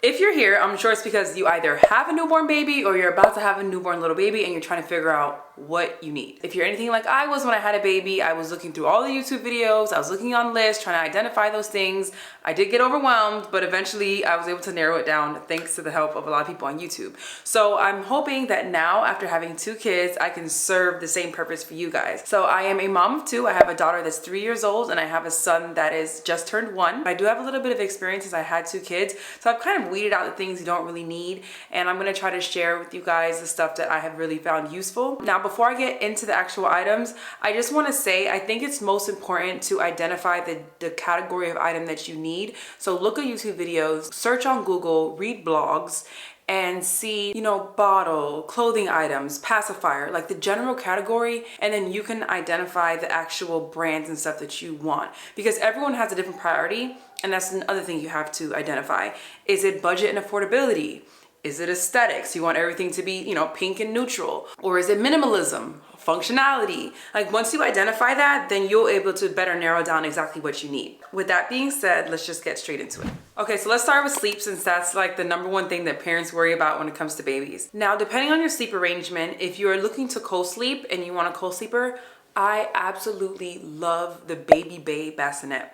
If you're here, I'm sure it's because you either have a newborn baby or you're about to have a newborn little baby and you're trying to figure out what you need. If you're anything like I was when I had a baby, I was looking through all the YouTube videos, I was looking on lists, trying to identify those things. I did get overwhelmed, but eventually I was able to narrow it down thanks to the help of a lot of people on YouTube. So I'm hoping that now, after having 2 kids, I can serve the same purpose for you guys. So I am a mom of 2. I have a daughter that's 3 years old and I have a son that is just turned 1. I do have a little bit of experience since I had 2 kids. So I've kind of weeded out the things you don't really need, and I'm gonna try to share with you guys the stuff that I have really found useful. Now, before I get into the actual items, I just wanna say I think it's most important to identify the category of item that you need. So look at YouTube videos, search on Google, read blogs, and see, you know, bottle, clothing items, pacifier, like the general category, and then you can identify the actual brands and stuff that you want, because everyone has a different priority. And that's another thing you have to identify. Is it budget and affordability? Is it aesthetics? You want everything to be, you know, pink and neutral? Or is it minimalism, functionality? Like once you identify that, then you'll able to better narrow down exactly what you need. With that being said, let's just get straight into it. Okay, so let's start with sleep, since that's like the #1 thing that parents worry about when it comes to babies. Now, depending on your sleep arrangement, if you're looking to co-sleep and you want a co-sleeper, I absolutely love the Baby Bay bassinet.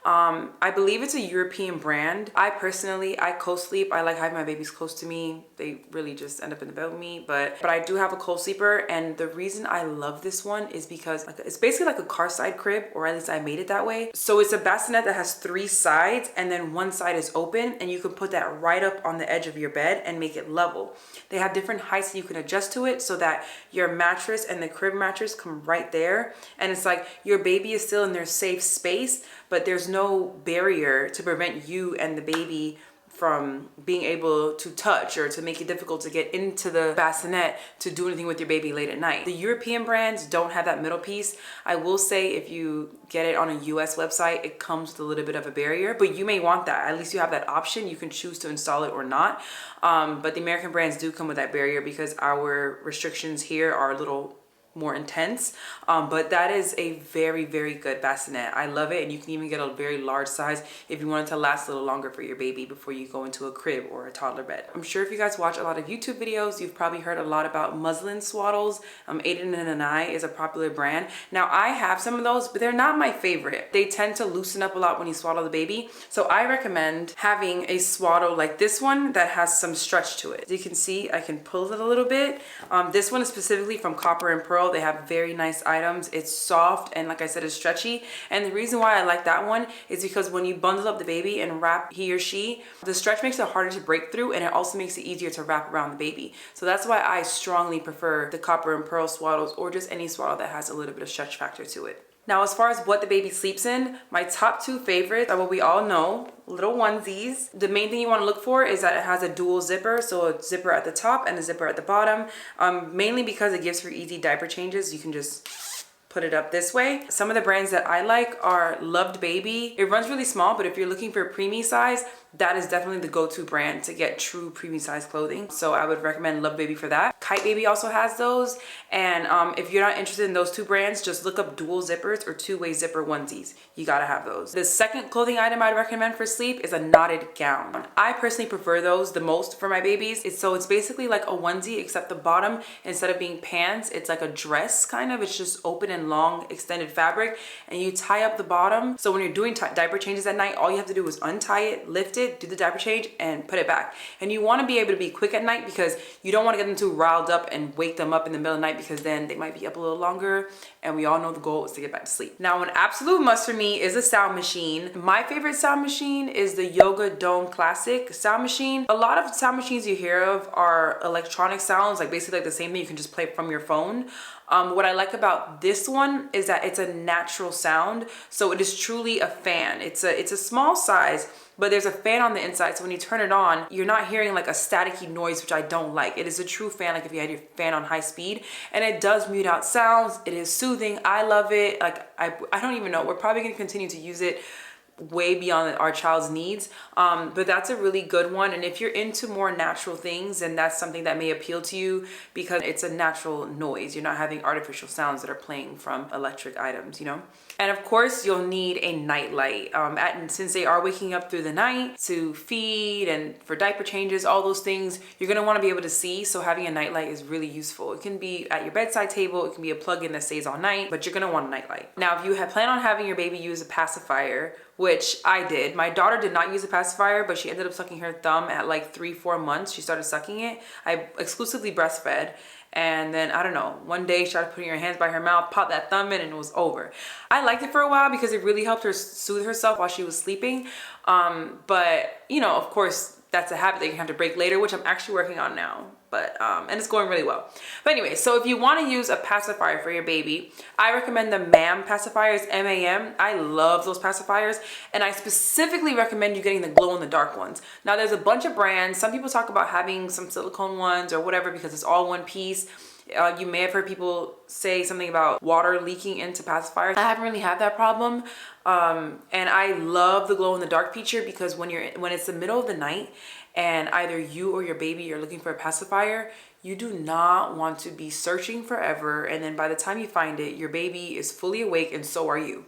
I believe it's a European brand. I co-sleep. I like having my babies close to me. They really just end up in the bed with me, but I do have a co-sleeper, and the reason I love this one is because it's basically like a car side crib, or at least I made it that way. So it's a bassinet that has 3 sides, and then one side is open, and you can put that right up on the edge of your bed and make it level. They have different heights that you can adjust to it so that your mattress and the crib mattress come right there, and it's like your baby is still in their safe space, but there's no barrier to prevent you and the baby from being able to touch or to make it difficult to get into the bassinet to do anything with your baby late at night. The European brands don't have that middle piece. I will say if you get it on a US website, it comes with a little bit of a barrier, but you may want that. At least you have that option. You can choose to install it or not. But the American brands do come with that barrier because our restrictions here are a little more intense, but that is a very, very good bassinet. I love it, and you can even get a very large size if you want it to last a little longer for your baby before you go into a crib or a toddler bed. I'm sure if you guys watch a lot of YouTube videos, you've probably heard a lot about muslin swaddles. Aiden and I is a popular brand. Now, I have some of those, but they're not my favorite. They tend to loosen up a lot when you swaddle the baby, so I recommend having a swaddle like this one that has some stretch to it. As you can see, I can pull it a little bit. This one is specifically from Copper and Pearl. They have very nice items. It's soft, and like I said, it's stretchy. And the reason why I like that one is because when you bundle up the baby and wrap he or she, the stretch makes it harder to break through, and it also makes it easier to wrap around the baby. So that's why I strongly prefer the Copper and Pearl swaddles, or just any swaddle that has a little bit of stretch factor to it. Now, as far as what the baby sleeps in, my top 2 favorites are what we all know, little onesies. The main thing you want to look for is that it has a dual zipper, so a zipper at the top and a zipper at the bottom, mainly because it gives for easy diaper changes. You can just put it up this way. Some of the brands that I like are Loved Baby. It runs really small, but if you're looking for a preemie size, that is definitely the go-to brand to get true preemie size clothing. So I would recommend Love Baby for that. Kite Baby also has those. And if you're not interested in those 2 brands, just look up dual zippers or 2-way zipper onesies. You gotta have those. The second clothing item I'd recommend for sleep is a knotted gown. I personally prefer those the most for my babies. It's basically like a onesie, except the bottom, instead of being pants, it's like a dress kind of. It's just open and long extended fabric, and you tie up the bottom. So when you're doing diaper changes at night, all you have to do is untie it, lift it, do the diaper change, and put it back. And you want to be able to be quick at night because you don't want to get them too riled up and wake them up in the middle of the night, because then they might be up a little longer, and we all know the goal is to get back to sleep. Now, an absolute must for me is a sound machine. My favorite sound machine is the Yoga Dome Classic sound machine. A lot of sound machines you hear of are electronic sounds, like basically like the same thing you can just play from your phone. What I like about this one is that it's a natural sound, so it is truly a fan. It's a small size, but there's a fan on the inside, so when you turn it on, you're not hearing like a staticky noise, which I don't like. It is a true fan, like if you had your fan on high speed, and it does mute out sounds. It is soothing. I love it. Like I don't even know. We're probably gonna continue to use it way beyond our child's needs. But that's a really good one. And if you're into more natural things, then that's something that may appeal to you because it's a natural noise. You're not having artificial sounds that are playing from electric items, you know? And of course, you'll need a night light. Since they are waking up through the night to feed and for diaper changes, all those things, you're gonna wanna be able to see. So having a night light is really useful. It can be at your bedside table, it can be a plug-in that stays all night, but you're gonna want a night light. Now, if you plan on having your baby use a pacifier, which I did. My daughter did not use a pacifier, but she ended up sucking her thumb at like 3-4 months. She started sucking it. I exclusively breastfed. And then, I don't know, one day she started putting her hands by her mouth, popped that thumb in, and it was over. I liked it for a while because it really helped her soothe herself while she was sleeping. But, you know, of course, that's a habit that you have to break later, which I'm actually working on now. But, and it's going really well. But anyway, so if you want to use a pacifier for your baby, I recommend the MAM pacifiers, M-A-M. I love those pacifiers. And I specifically recommend you getting the glow-in-the-dark ones. Now, there's a bunch of brands. Some people talk about having some silicone ones or whatever because it's all one piece. You may have heard people say something about water leaking into pacifiers. I haven't really had that problem. And I love the glow-in-the-dark feature because when it's the middle of the night and either you or your baby are looking for a pacifier, you do not want to be searching forever. And then by the time you find it, your baby is fully awake and so are you.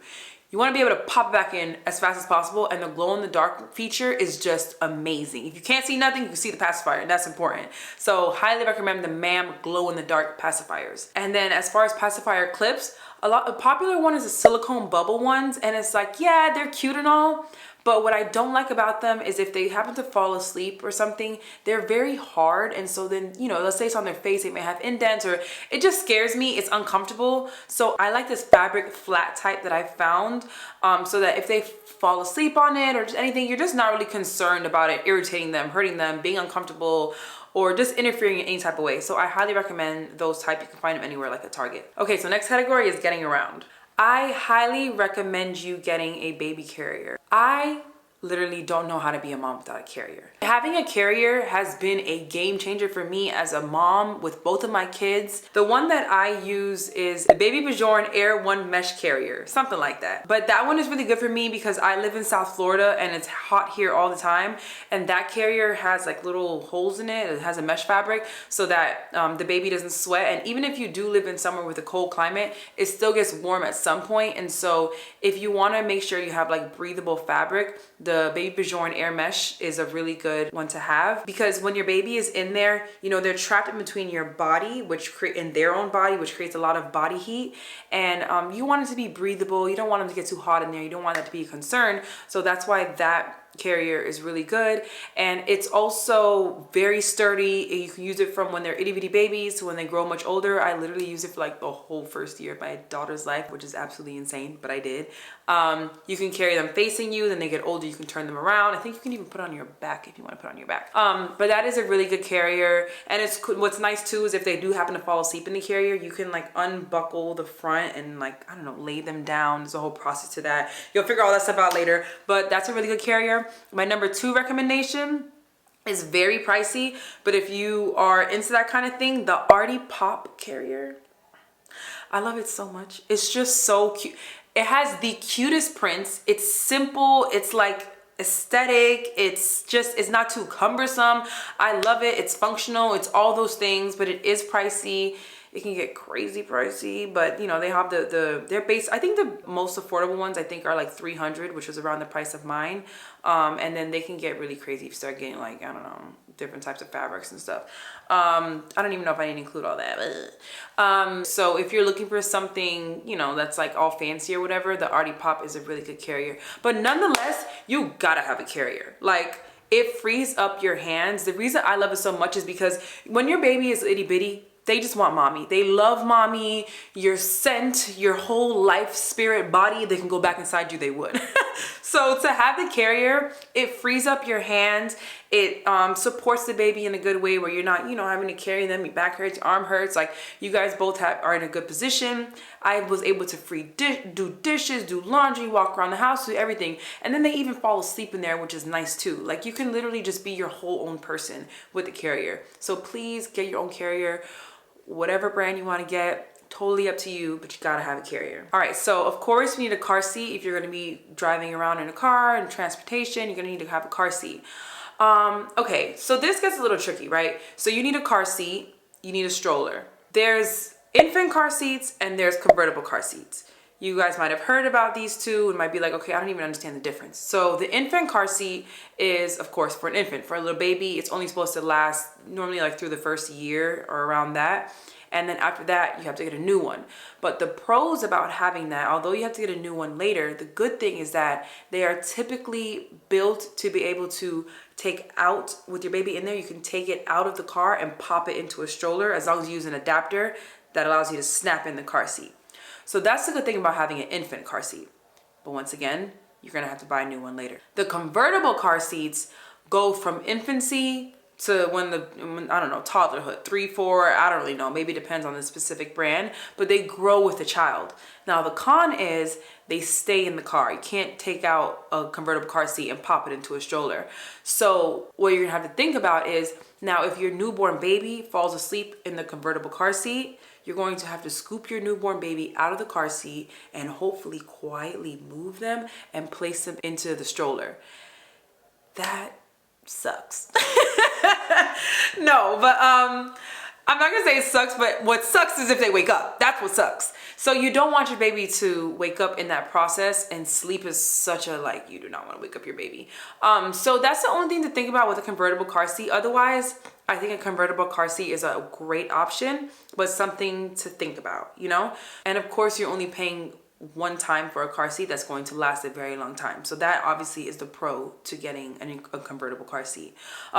You want to be able to pop it back in as fast as possible, and the glow-in-the-dark feature is just amazing. If you can't see nothing, you can see the pacifier, and that's important. So highly recommend the MAM glow-in-the-dark pacifiers. And then as far as pacifier clips, a popular one is the silicone bubble ones, and it's like, yeah, they're cute and all, but what I don't like about them is if they happen to fall asleep or something, they're very hard. And so then, you know, let's say it's on their face, they may have indents, or it just scares me. It's uncomfortable. So I like this fabric flat type that I found so that if they fall asleep on it or just anything, you're just not really concerned about it irritating them, hurting them, being uncomfortable, or just interfering in any type of way. So I highly recommend those type. You can find them anywhere like at Target. Okay, so next category is getting around. I highly recommend you getting a baby carrier. I literally don't know how to be a mom without a carrier. Having a carrier has been a game changer for me as a mom with both of my kids. The one that I use is the Baby Bjorn Air 1 mesh carrier, something like that. But that one is really good for me because I live in South Florida and it's hot here all the time. And that carrier has like little holes in it. It has a mesh fabric so that the baby doesn't sweat. And even if you do live in somewhere with a cold climate, it still gets warm at some point. And so if you want to make sure you have like breathable fabric, the Baby Bjorn Air Mesh is a really good one to have because when your baby is in there, you know, they're trapped in between your body, in their own body, which creates a lot of body heat. And you want it to be breathable. You don't want them to get too hot in there. You don't want that to be a concern. So that's why that carrier is really good. And it's also very sturdy. You can use it from when they're itty bitty babies to when they grow much older. I literally use it for like the whole first year of my daughter's life, which is absolutely insane, but I did. You can carry them facing you, then they get older, you can turn them around. I think you can even put it on your back if you want to put it on your back. But that is a really good carrier. And what's nice too is if they do happen to fall asleep in the carrier, you can like unbuckle the front and like, I don't know, lay them down. There's a whole process to that. You'll figure all that stuff out later, but that's a really good carrier. My number 2 recommendation is very pricey, but if you are into that kind of thing, the Artie Pop carrier, I love it so much. It's just so cute. It has the cutest prints. It's simple. It's like aesthetic. It's not too cumbersome. I love it. It's functional. It's all those things, but it is pricey. It can get crazy pricey, but you know, they have their base. I think the most affordable ones I think are like $300, which is around the price of mine. And then they can get really crazy if you start getting like, I don't know, different types of fabrics and stuff. I don't even know if I need to include all that. So if you're looking for something, you know, that's like all fancy or whatever, the Artie Pop is a really good carrier. But nonetheless, you gotta have a carrier. Like, it frees up your hands. The reason I love it so much is because when your baby is itty bitty, they just want mommy. They love mommy. Your scent, your whole life, spirit, body, they can go back inside you, they would. So to have the carrier, it frees up your hands. It supports the baby in a good way where you're not, you know, having to carry them. Your back hurts, your arm hurts. Like, you guys both are in a good position. I was able to do dishes, do laundry, walk around the house, do everything. And then they even fall asleep in there, which is nice too. Like, you can literally just be your whole own person with the carrier. So please get your own carrier. Whatever brand you want to get, Totally up to you, but you gotta have a carrier. All right, so of course you need a car seat. If you're gonna be driving around in a car and transportation, you're gonna need to have a car seat. Okay, so this gets a little tricky, right? So you need a car seat, you need a stroller. There's infant car seats and there's convertible car seats. You guys might have heard about these two and might be like, okay, I don't even understand the difference. So the infant car seat is, of course, for an infant. For a little baby, it's only supposed to last normally like through the first year or around that. And then after that, you have to get a new one. But the pros about having that, although you have to get a new one later, the good thing is that they are typically built to be able to take out with your baby in there. You can take it out of the car and pop it into a stroller as long as you use an adapter that allows you to snap in the car seat. So that's the good thing about having an infant car seat. But once again, you're gonna have to buy a new one later. The convertible car seats go from infancy to when I don't know, toddlerhood, 3, 4, I don't really know, maybe it depends on the specific brand, but they grow with the child. Now the con is they stay in the car. You can't take out a convertible car seat and pop it into a stroller. So what you're gonna have to think about is, now if your newborn baby falls asleep in the convertible car seat, you're going to have to scoop your newborn baby out of the car seat and hopefully quietly move them and place them into the stroller. That sucks. No, but I'm not gonna say it sucks, but what sucks is if they wake up. That's what sucks. So you don't want your baby to wake up in that process, and sleep is such a, like, you do not want to wake up your baby. So that's the only thing to think about with a convertible car seat. Otherwise, I think a convertible car seat is a great option, but something to think about, you know? And of course, you're only paying one time for a car seat that's going to last a very long time. So that obviously is the pro to getting a convertible car seat.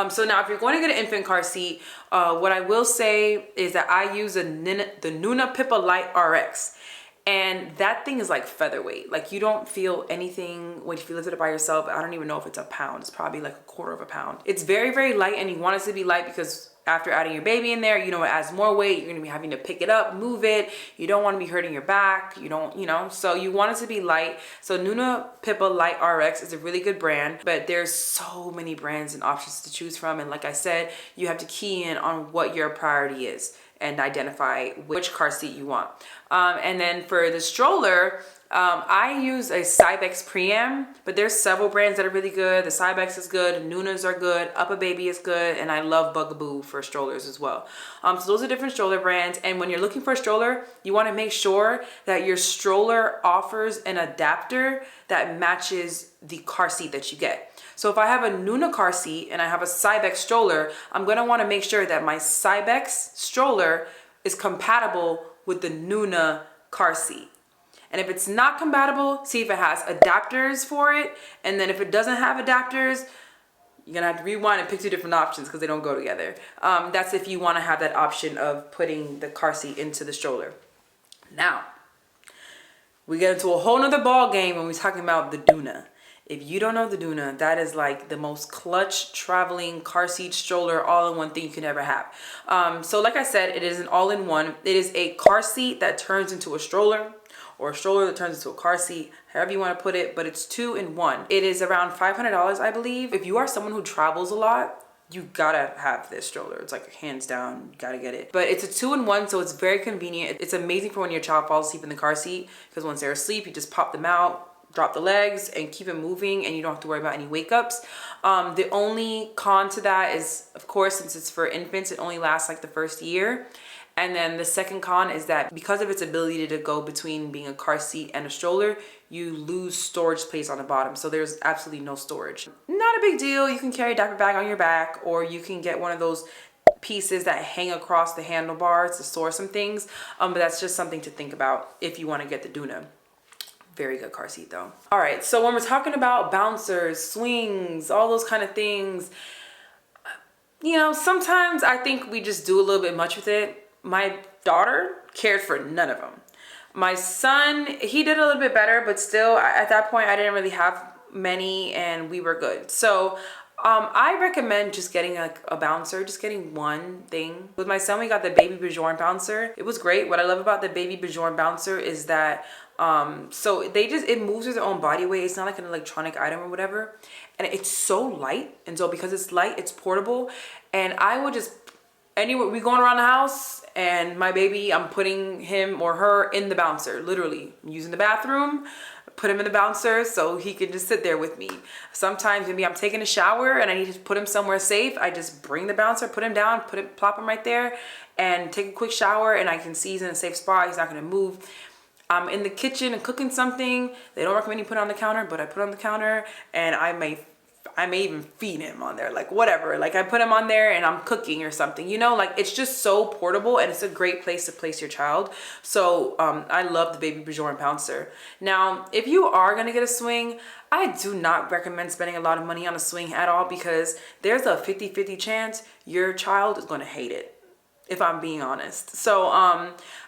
So now if you're going to get an infant car seat, what I will say is that I use the Nuna Pippa Light RX. And that thing is like featherweight. Like, you don't feel anything when you lift it up by yourself. I don't even know if it's a pound. It's probably like 1/4 of a pound. It's very, very light, and you want it to be light because after adding your baby in there, you know, it adds more weight. You're gonna be having to pick it up, move it. You don't wanna be hurting your back. You don't, you know, so you want it to be light. So Nuna Pippa Light RX is a really good brand, but there's so many brands and options to choose from. And like I said, you have to key in on what your priority is and identify which car seat you want. And then for the stroller, I use a Cybex Pream, but there's several brands that are really good. The Cybex is good, Nunas are good, uppababy is good, and I love Bugaboo for strollers as well. So those are different stroller brands. And when you're looking for a stroller, you want to make sure that your stroller offers an adapter that matches the car seat that you get. So if I have a Nuna car seat and I have a Cybex stroller, I'm gonna wanna make sure that my Cybex stroller is compatible with the Nuna car seat. And if it's not compatible, see if it has adapters for it. And then if it doesn't have adapters, you're gonna have to rewind and pick 2 different options because they don't go together. That's if you wanna have that option of putting the car seat into the stroller. Now, we get into a whole nother ball game when we're talking about the Nuna. If you don't know the Nuna, that is like the most clutch traveling car seat stroller all-in-one thing you can ever have. So like I said, it is an all-in-one. It is a car seat that turns into a stroller, or a stroller that turns into a car seat, however you want to put it, but it's 2-in-1. It is around $500, I believe. If you are someone who travels a lot, you gotta have this stroller. It's like hands down, you gotta get it. But it's a 2-in-1, so it's very convenient. It's amazing for when your child falls asleep in the car seat, because once they're asleep, you just pop them out, drop the legs, and keep it moving, and you don't have to worry about any wake ups. The only con to that is, of course, since it's for infants, it only lasts like the first year. And then the second con is that because of its ability to go between being a car seat and a stroller, you lose storage space on the bottom. So there's absolutely no storage. Not a big deal. You can carry a diaper bag on your back, or you can get one of those pieces that hang across the handlebars to store some things. But that's just something to think about if you want to get the Nuna. Very good car seat though. All right, so when we're talking about bouncers, swings, all those kind of things, you know, sometimes I think we just do a little bit much with it. My daughter cared for none of them. My son, he did a little bit better, but still at that point I didn't really have many and we were good. So I recommend just getting a bouncer, just getting one thing. With my son, we got the Baby Bjorn bouncer. It was great. What I love about the Baby Bjorn bouncer is that so it moves with their own body weight. It's not like an electronic item or whatever. And it's so light. And so because it's light, it's portable. And I would just anywhere we going around the house and my baby, I'm putting him or her in the bouncer, literally. I'm using the bathroom, put him in the bouncer so he can just sit there with me. Sometimes maybe I'm taking a shower and I need to put him somewhere safe. I just bring the bouncer, put him down, plop him right there and take a quick shower, and I can see he's in a safe spot. He's not gonna move. I'm in the kitchen and cooking something. They don't recommend you put it on the counter, but I put it on the counter, and I may even feed him on there, like whatever. Like I put him on there and I'm cooking or something, you know, like it's just so portable and it's a great place to place your child. So I love the Baby Bajorn Bouncer. Now, if you are gonna get a swing, I do not recommend spending a lot of money on a swing at all, because there's a 50-50 chance your child is gonna hate it, if I'm being honest. So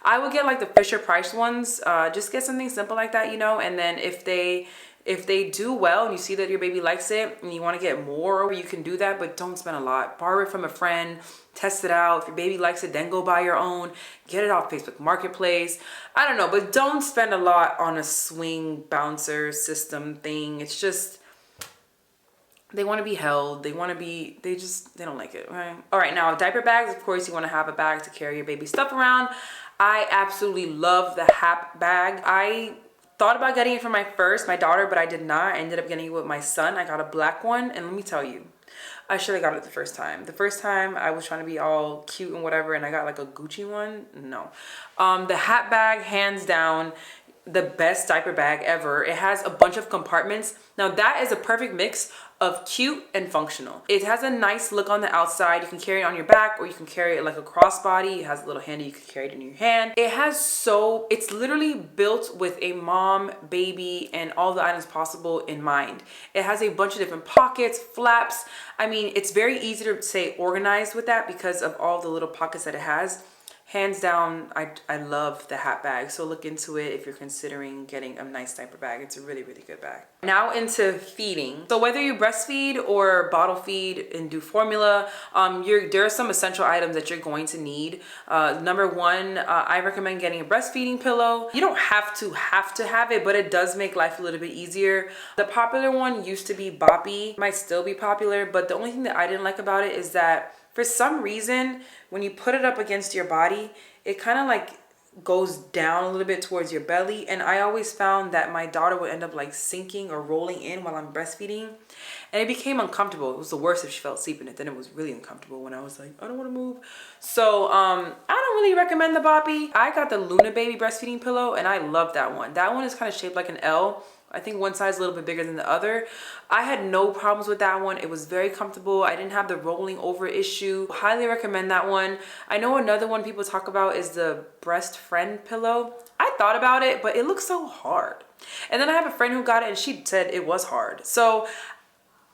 I would get like the Fisher Price ones. Just get something simple like that, you know, and then if they do well and you see that your baby likes it and you want to get more, you can do that, but don't spend a lot. Borrow it from a friend, test it out. If your baby likes it, then go buy your own. Get it off Facebook Marketplace. I don't know, but don't spend a lot on a swing bouncer system thing. It's just, they want to be held. They want to be, they don't like it, right? All right, now diaper bags. Of course, you want to have a bag to carry your baby stuff around. I absolutely love the Happ bag. I thought about getting it for my daughter, but I did not. I ended up getting it with my son. I got a black one, and let me tell you, I should have got it the first time. The first time I was trying to be all cute and whatever, and I got like a Gucci one. No. The Happ bag, hands down, the best diaper bag ever. It has a bunch of compartments. Now that is a perfect mix of cute and functional. It has a nice look on the outside. You can carry it on your back, or you can carry it like a crossbody. It has a little handle, you can carry it in your hand. It's literally built with a mom, baby, and all the items possible in mind. It has a bunch of different pockets, flaps. I mean, it's very easy to say organized with that because of all the little pockets that it has. Hands down, I love the Happ bag. So look into it if you're considering getting a nice diaper bag. It's a really, really good bag. Now into feeding. So whether you breastfeed or bottle feed and do formula, there are some essential items that you're going to need. Number one, I recommend getting a breastfeeding pillow. You don't have to have it, but it does make life a little bit easier. The popular one used to be Boppy. Might still be popular, but the only thing that I didn't like about it is that for some reason, when you put it up against your body, it kind of like goes down a little bit towards your belly. And I always found that my daughter would end up like sinking or rolling in while I'm breastfeeding. And it became uncomfortable. It was the worst if she fell asleep in it. Then it was really uncomfortable when I was like, I don't want to move. So I don't really recommend the Boppy. I got the Luna baby breastfeeding pillow, and I love that one. That one is kind of shaped like an L. I think one side is a little bit bigger than the other. I had no problems with that one. It was very comfortable. I didn't have the rolling over issue. Highly recommend that one. I know another one people talk about is the Breast Friend pillow. I thought about it, but it looks so hard. And then I have a friend who got it and she said it was hard. So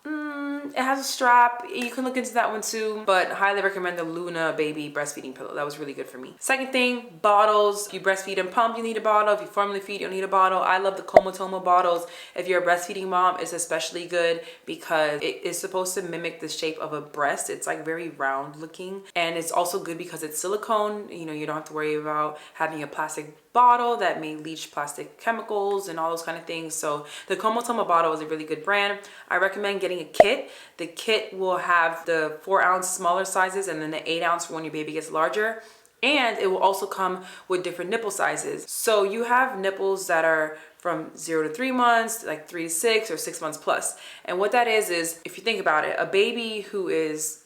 it has a strap. You can look into that one too, but highly recommend the Luna baby breastfeeding pillow. That was really good for me. Second thing, bottles. If you breastfeed and pump, you need a bottle. If you formula feed, you don't need a bottle. I love the Comotomo bottles. If you're a breastfeeding mom, it's especially good because it is supposed to mimic the shape of a breast. It's like very round looking, and it's also good because it's silicone. You know, you don't have to worry about having a plastic bottle that may leach plastic chemicals and all those kind of things. So the Comotomo bottle is a really good brand. I recommend getting a kit. The kit will have the 4-ounce smaller sizes and then the 8-ounce for when your baby gets larger. And it will also come with different nipple sizes. So you have nipples that are from 0 to 3 months, like 3 to 6, or 6 months plus. And what that is if you think about it, a baby who is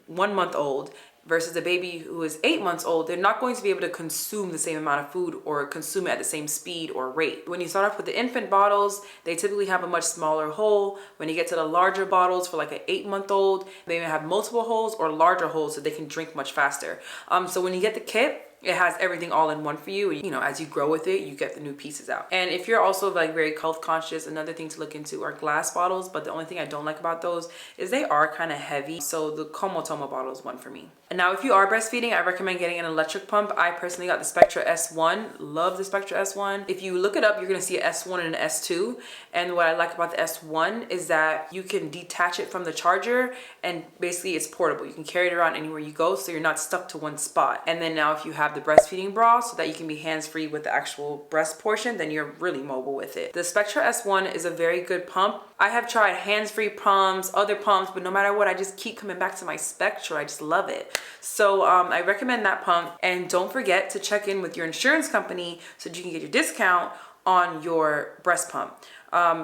1 month old versus a baby who is 8 months old, they're not going to be able to consume the same amount of food or consume it at the same speed or rate. When you start off with the infant bottles, they typically have a much smaller hole. When you get to the larger bottles for like an 8-month-old, they may have multiple holes or larger holes so they can drink much faster. So when you get the kit, it has everything all in one for you. You know, as you grow with it, you get the new pieces out. And if you're also like very health conscious, another thing to look into are glass bottles. But the only thing I don't like about those is they are kind of heavy. So the Comotomo bottle is one for me. And now if you are breastfeeding, I recommend getting an electric pump. I personally got the Spectra S1. Love the Spectra S1. If you look it up, you're going to see an S1 and an S2. And what I like about the S1 is that you can detach it from the charger, and basically it's portable. You can carry it around anywhere you go, so you're not stuck to one spot. And then now if you have have the breastfeeding bra so that you can be hands-free with the actual breast portion, then you're really mobile with it. The Spectra S1 is a very good pump. I have tried hands-free pumps, other pumps, but no matter what, I just keep coming back to my Spectra. I just love it. So I recommend that pump. And don't forget to check in with your insurance company so that you can get your discount on your breast pump.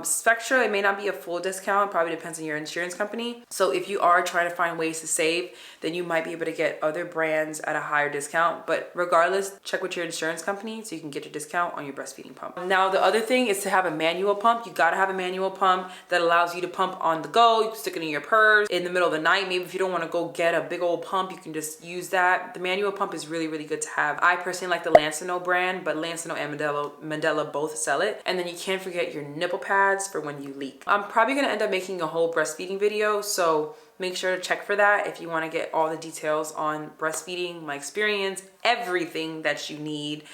Spectra, it may not be a full discount, probably depends on your insurance company. So if you are trying to find ways to save, then you might be able to get other brands at a higher discount. But regardless, check with your insurance company so you can get your discount on your breastfeeding pump. Now, the other thing is to have a manual pump. You gotta have a manual pump that allows you to pump on the go. You can stick it in your purse in the middle of the night. Maybe if you don't wanna go get a big old pump, you can just use that. The manual pump is really, really good to have. I personally like the Lancino brand, but Lancino and Mandela both sell it. And then you can't forget your nipple pads for when you leak. I'm probably gonna end up making a whole breastfeeding video, so make sure to check for that if you want to get all the details on breastfeeding, my experience, everything that you need,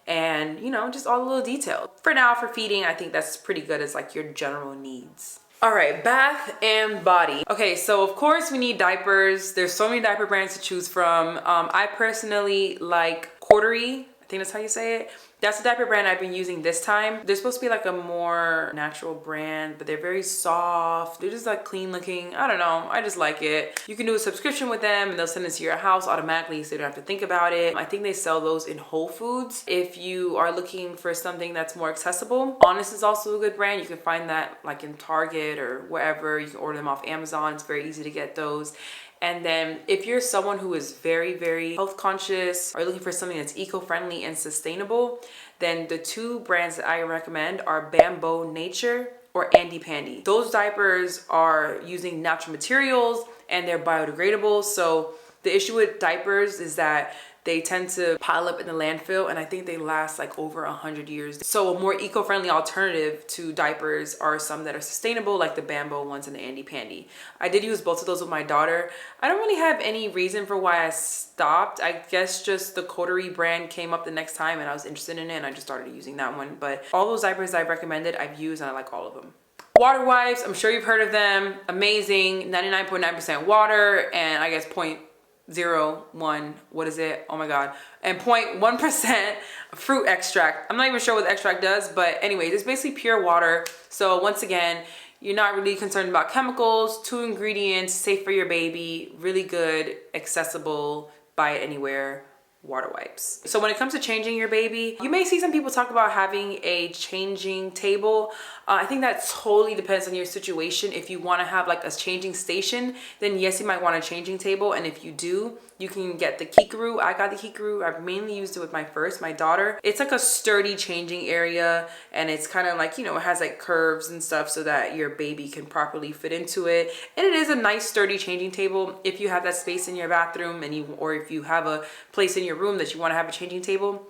and you know, just all the little details. For now, for feeding, I think that's pretty good as like your general needs. All right, bath and body. Okay, so of course we need diapers. There's so many diaper brands to choose from. I personally like Cordery. I think that's how you say it. That's the diaper brand I've been using this time. They're supposed to be like a more natural brand, but they're very soft. They're just like clean looking. I don't know, I just like it. You can do a subscription with them and they'll send it to your house automatically so you don't have to think about it. I think they sell those in Whole Foods. If you are looking for something that's more accessible, Honest is also a good brand. You can find that like in Target or wherever. You can order them off Amazon. It's very easy to get those. And then if you're someone who is very, very health conscious or looking for something that's eco-friendly and sustainable, then the two brands that I recommend are Bamboo Nature or Andy Pandy. Those diapers are using natural materials and they're biodegradable. So the issue with diapers is that they tend to pile up in the landfill, and I think they last like over 100 years. So a more eco-friendly alternative to diapers are some that are sustainable, like the Bamboo ones and the Andy Pandy. I did use both of those with my daughter. I don't really have any reason for why I stopped. I guess just the Coterie brand came up the next time and I was interested in it and I just started using that one. But all those diapers I've recommended, I've used and I like all of them. Water wipes, I'm sure you've heard of them. Amazing, 99.9% water, and I guess 0.01, what is it? Oh my God. And 0.1% fruit extract. I'm not even sure what the extract does, but anyway, it's basically pure water. So once again, you're not really concerned about chemicals, 2 ingredients, safe for your baby, really good, accessible, buy it anywhere. Water wipes. So when it comes to changing your baby, you may see some people talk about having a changing table. I think that totally depends on your situation. If you want to have like a changing station, then yes, you might want a changing table. And if you do, you can get the Kikaru. I got the Kikaru. I've mainly used it with my daughter. It's like a sturdy changing area, and it's kind of like, you know, it has like curves and stuff so that your baby can properly fit into it. And it is a nice sturdy changing table if you have that space in your bathroom or if you have a place in your room that you want to have a changing table.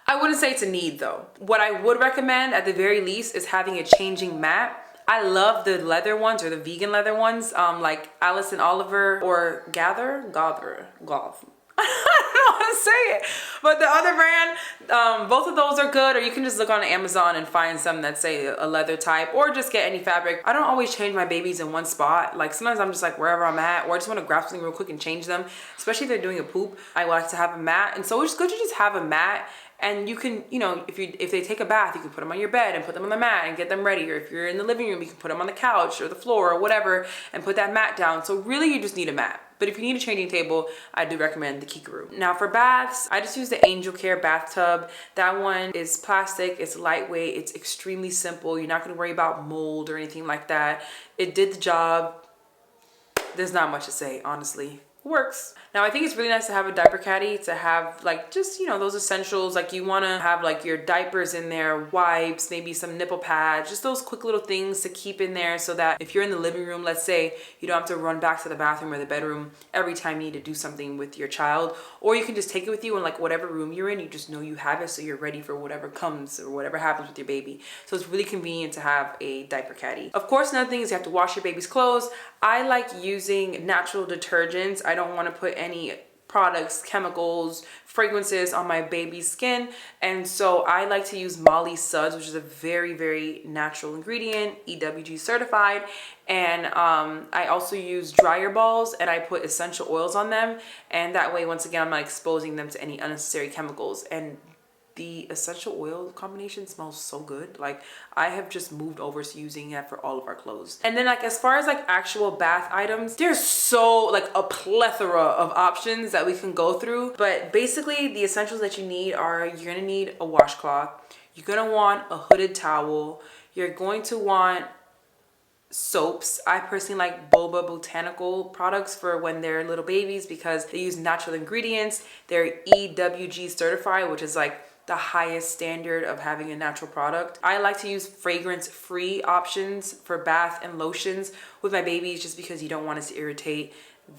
I wouldn't say it's a need though. What I would recommend at the very least is having a changing mat. I love the leather ones or the vegan leather ones, like Alice and Oliver or Gather. I don't know how to say it, but the other brand, both of those are good. Or you can just look on Amazon and find some that say a leather type, or just get any fabric. I don't always change my babies in one spot. Like sometimes I'm just like wherever I'm at, or I just want to grab something real quick and change them, especially if they're doing a poop. I like to have a mat, and so it's good to just have a mat. And you can, you know, if they take a bath, you can put them on your bed and put them on the mat and get them ready. Or if you're in the living room, you can put them on the couch or the floor or whatever and put that mat down. So really you just need a mat. But if you need a changing table, I do recommend the Kikaru. Now for baths, I just use the Angel Care bathtub. That one is plastic, it's lightweight, it's extremely simple. You're not gonna worry about mold or anything like that. It did the job. There's not much to say, honestly. Works. Now I think it's really nice to have a diaper caddy, to have like just, you know, those essentials. Like you want to have like your diapers in there, wipes, maybe some nipple pads, just those quick little things to keep in there so that if you're in the living room, let's say, you don't have to run back to the bathroom or the bedroom every time you need to do something with your child. Or you can just take it with you in like whatever room you're in, you just know you have it so you're ready for whatever comes or whatever happens with your baby. So it's really convenient to have a diaper caddy. Of course, another thing is you have to wash your baby's clothes. I like using natural detergents. I don't want to put any products, chemicals, fragrances on my baby's skin. And so I like to use Molly Suds, which is a very, very natural ingredient, EWG certified. And I also use dryer balls, and I put essential oils on them. And that way, once again, I'm not exposing them to any unnecessary chemicals. And the essential oil combination smells so good. Like, I have just moved over to using it for all of our clothes. And then, like, as far as like actual bath items, there's so like a plethora of options that we can go through. But basically the essentials that you need are, you're gonna need a washcloth, you're gonna want a hooded towel, you're going to want soaps. I personally like boba botanical products for when they're little babies because they use natural ingredients. They're EWG certified, which is like the highest standard of having a natural product. I like to use fragrance-free options for bath and lotions with my babies, just because you don't want it to irritate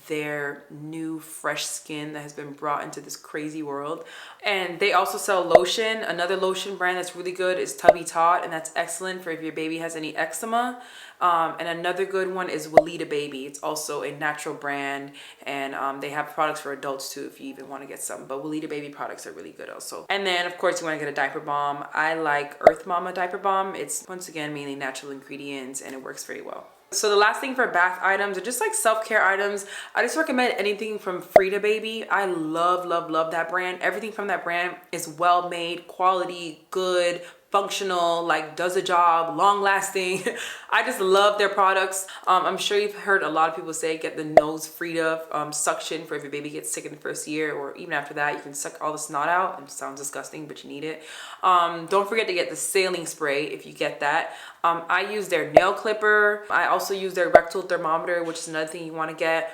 their new fresh skin that has been brought into this crazy world. And they also sell lotion. Another lotion brand that's really good is Tubby Tot, and that's excellent for if your baby has any eczema. And another good one is Baby. It's also a natural brand, and they have products for adults too if you even want to get some. But Baby products are really good also. And then of course you want to get a diaper balm. I like Earth Mama diaper balm. It's once again mainly natural ingredients, and it works very well. So the last thing for bath items are just like self-care items. I just recommend anything from Frida Baby. I love, love, love that brand. Everything from that brand is well made, quality, good, functional, like does a job, long lasting. I just love their products. I'm sure you've heard a lot of people say get the nose Frida suction for if your baby gets sick in the first year, or even after that, you can suck all the snot out. It sounds disgusting, but you need it. Don't forget to get the saline spray if you get that. I use their nail clipper. I also use their rectal thermometer, which is another thing you want to get.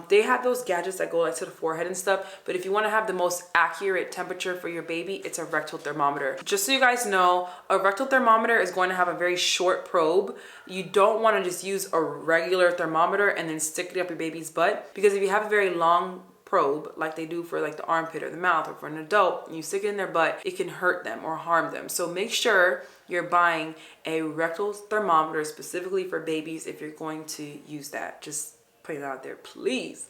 They have those gadgets that go like to the forehead and stuff, but if you want to have the most accurate temperature for your baby, it's a rectal thermometer. Just so you guys know, a rectal thermometer is going to have a very short probe. You don't want to just use a regular thermometer and then stick it up your baby's butt, because if you have a very long probe like they do for like the armpit or the mouth, or for an adult, and you stick it in their butt, it can hurt them or harm them. So make sure you're buying a rectal thermometer specifically for babies if you're going to use that. Just put it out there, please.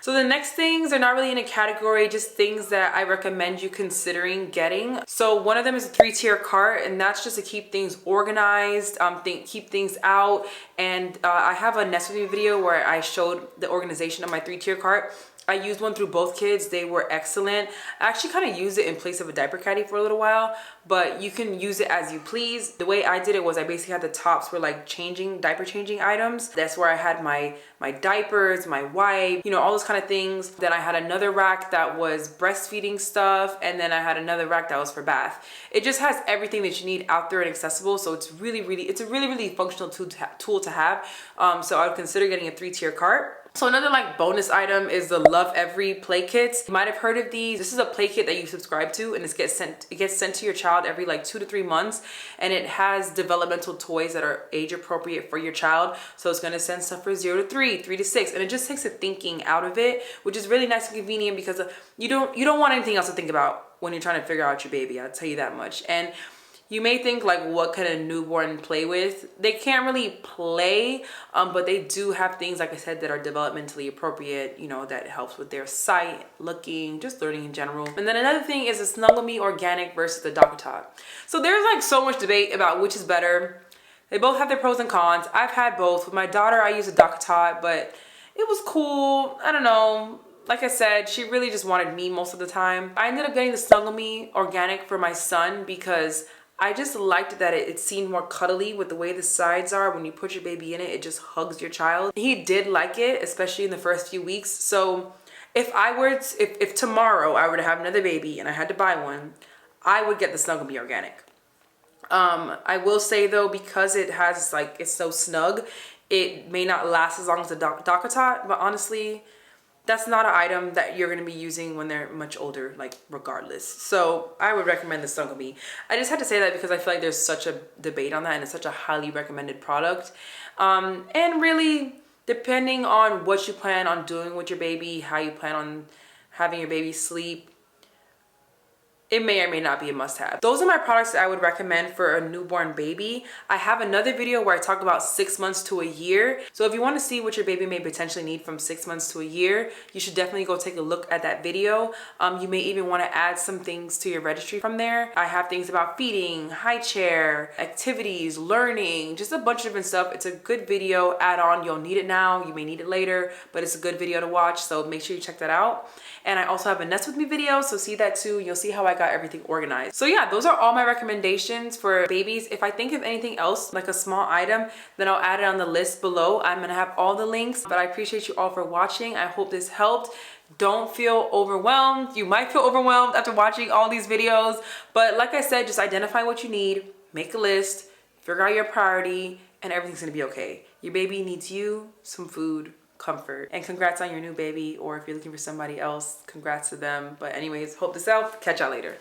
So the next things are not really in a category, just things that I recommend you considering getting. So one of them is a 3-tier cart, and that's just to keep things organized, keep things out. And I have a Nest With Me video where I showed the organization of my 3-tier cart. I used one through both kids. They were excellent. I actually kind of used it in place of a diaper caddy for a little while, but you can use it as you please. The way I did it was I basically had the tops for like diaper changing items. That's where I had my diapers, my wipe, you know, all those kind of things. Then I had another rack that was breastfeeding stuff, and then I had another rack that was for bath. It just has everything that you need out there and accessible. So it's a really functional tool to have. So I would consider getting a 3-tier cart. So another like bonus item is the Love Every play kits. You might have heard of these. This is a play kit that you subscribe to, and it gets sent to your child every like 2 to 3 months, and it has developmental toys that are age appropriate for your child. So it's gonna send stuff for 0 to 3, 3 to 6, and it just takes the thinking out of it, which is really nice and convenient, because you don't want anything else to think about when you're trying to figure out your baby. I'll tell you that much. And you may think like, what can a newborn play with? They can't really play, but they do have things, like I said, that are developmentally appropriate, you know, that helps with their sight, looking, just learning in general. And then another thing is the Snuggle Me Organic versus the Tot. So there's like so much debate about which is better. They both have their pros and cons. I've had both. With my daughter, I use a Tot, but it was cool. I don't know. Like I said, she really just wanted me most of the time. I ended up getting the Snuggle Me Organic for my son because I just liked that it seemed more cuddly with the way the sides are. When you put your baby in it, it just hugs your child. He did like it, especially in the first few weeks. So if tomorrow I were to have another baby and I had to buy one, I would get the Snuggle Me Organic. I will say though, because it has like, it's so snug, it may not last as long as the Tot, but honestly, that's not an item that you're going to be using when they're much older, like regardless. So I would recommend the Snuggle Me. I just had to say that because I feel like there's such a debate on that, and it's such a highly recommended product. And really, depending on what you plan on doing with your baby, how you plan on having your baby sleep, it may or may not be a must-have. Those are my products that I would recommend for a newborn baby. I have another video where I talk about 6 months to a year. So if you want to see what your baby may potentially need from 6 months to a year, you should definitely go take a look at that video. You may even want to add some things to your registry from there. I have things about feeding, high chair, activities, learning, just a bunch of different stuff. It's a good video add on. You'll need it now, you may need it later, but it's a good video to watch. So make sure you check that out. And I also have a Nest With Me video, so see that too. You'll see how I got everything organized. So yeah, those are all my recommendations for babies. If I think of anything else, like a small item, then I'll add it on the list below. I'm gonna have all the links, but I appreciate you all for watching. I hope this helped. Don't feel overwhelmed. You might feel overwhelmed after watching all these videos, but like I said, just identify what you need, make a list, figure out your priority, and everything's gonna be okay. Your baby needs you, some food, comfort, and congrats on your new baby, or if you're looking for somebody else, congrats to them. But anyways, hope this out. Catch y'all later.